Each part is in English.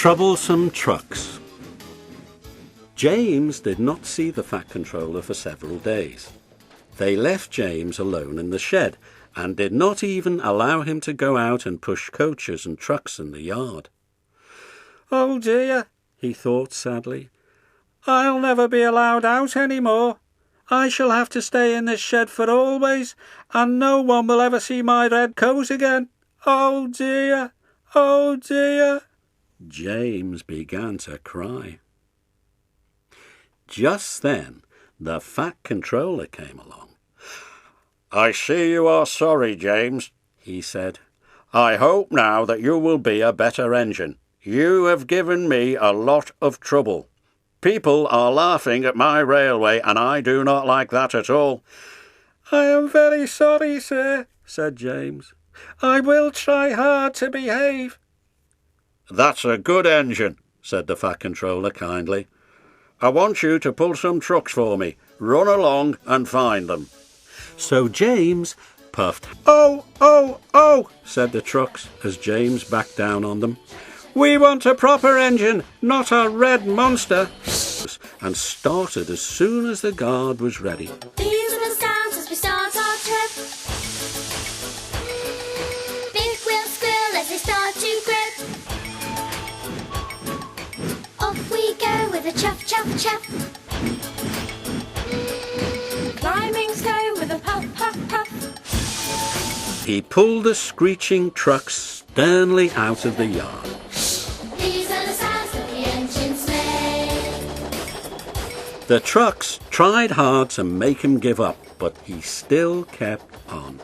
Troublesome Trucks. James did not see the Fat Controller for several days. They left James alone in the shed and did not even allow him to go out and push coaches and trucks in the yard. "Oh dear," he thought sadly. "I'll never be allowed out any more. I shall have to stay in this shed for always, and no one will ever see my red coat again. Oh dear, oh dear." James began to cry. Just then the Fat Controller came along. "I see you are sorry, James," he said. "I hope now that you will be a better engine. You have given me a lot of trouble. People are laughing at my railway, and I do not like that at all." "I am very sorry, sir," said James. "I will try hard to behave." "That's a good engine," said the Fat Controller kindly. "I want you to pull some trucks for me. Run along and find them." So James puffed. "Oh, oh, oh," said the trucks as James backed down on them. "We want a proper engine, not a red monster," and started as soon as the guard was ready. These are the sounds as we start our trip. Big wheels squeal as they start to grip. Off we go with a chuff, chuff, chuff. Climbing slow with a puff, puff, puff. He pulled the screeching trucks sternly out of the yard. These are the sounds that the engines make. The trucks tried hard to make him give up, but he still kept on.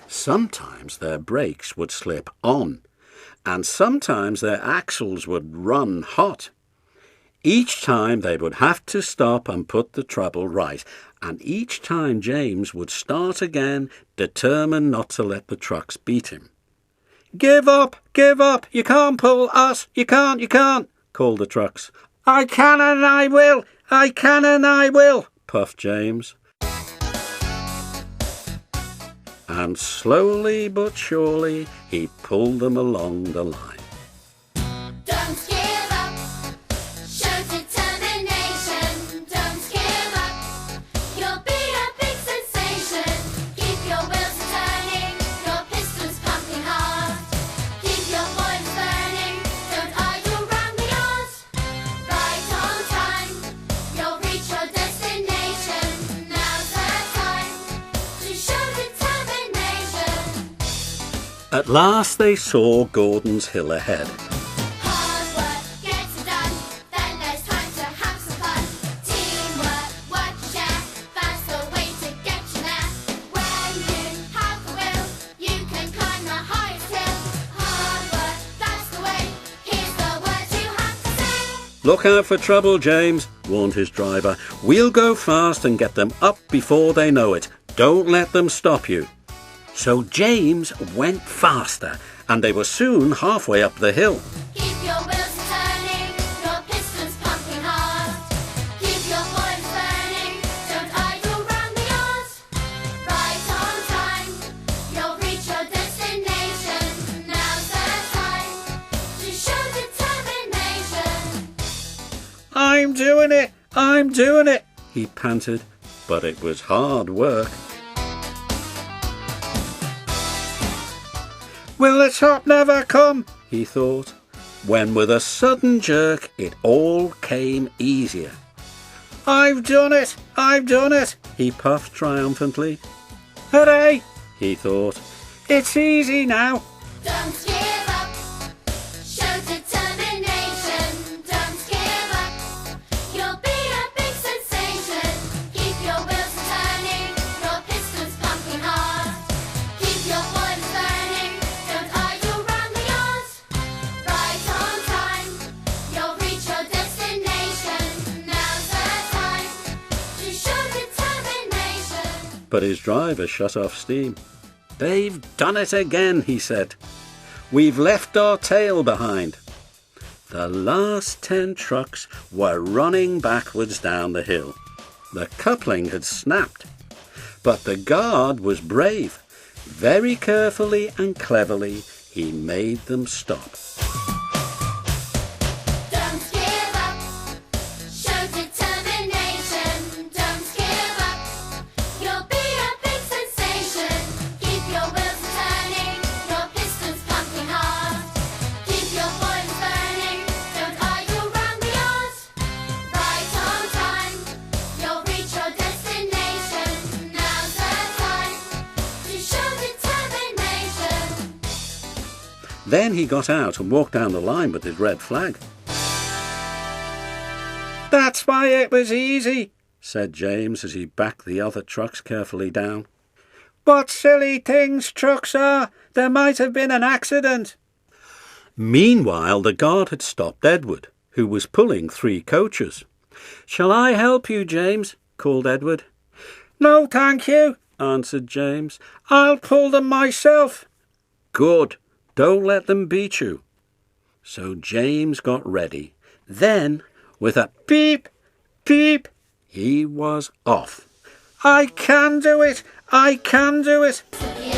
Sometimes their brakes would slip on, and sometimes their axles would run hot. Each time they would have to stop and put the trouble right, and each time James would start again, determined not to let the trucks beat him. Give up, you can't pull us, you can't, called the trucks. I can and I will, puffed James. And slowly but surely he pulled them along the line. Don't give up, show determination. Don't give up, you'll be a big sensation. Keep your wheels turning, your pistons pumping hard. Keep your boilers burning, don't idle round the yard. Right on time, you'll reach your destination. Now's the time to show determination. At last they saw Gordon's Hill ahead. Hard work gets it done, then there's time to have some fun. Teamwork, work to share, that's the way to get you there. When you have the will, you can climb the highest hill. Hard work, that's the way, here's the words you have to say. Look out for trouble, James, warned his driver. We'll go fast and get them up before they know it. Don't let them stop you. So James went faster, and they were soon halfway up the hill. Keep your wheels turning, your pistons pumping hard. Keep your boilers burning, don't idle round the yard. Right on time, you'll reach your destination. Now's the time to show determination. I'm doing it, he panted, but it was hard work. Will the top never come? He thought, when with a sudden jerk it all came easier. I've done it, he puffed triumphantly. Hooray, he thought, it's easy now. Don't give up, show determination. Don't give up, you'll be a big sensation. Keep your wheels turning, your pistons pumping hard. Keep your boilers burning, don't idle round the yard. Right on time, you'll reach your destination. Now's the time to show determination. But his driver shut off steam. They've done it again, he said. We've left our tail behind. The last 10 trucks were running backwards down the hill. The coupling had snapped. But the guard was brave. Very carefully and cleverly, he made them stop. Don't give up. Show determination. Don't give up. You'll be a big sensation. Keep your wheels turning. Your pistons pumping hard. Keep your boilers burning. Don't idle round the yard. Right on time. You'll reach your destination. Now's the time to show determination. Then he got out and walked down the line with his red flag. "That's why it was easy," said James as he backed the other trucks carefully down. "What silly things trucks are! There might have been an accident." Meanwhile, the guard had stopped Edward, who was pulling 3 coaches. "Shall I help you, James?" called Edward. "No, thank you," answered James. "I'll pull them myself." "Good. Don't let them beat you." So James got ready. Then, with a beep, beep, he was off. "I can do it! I can do it!" To the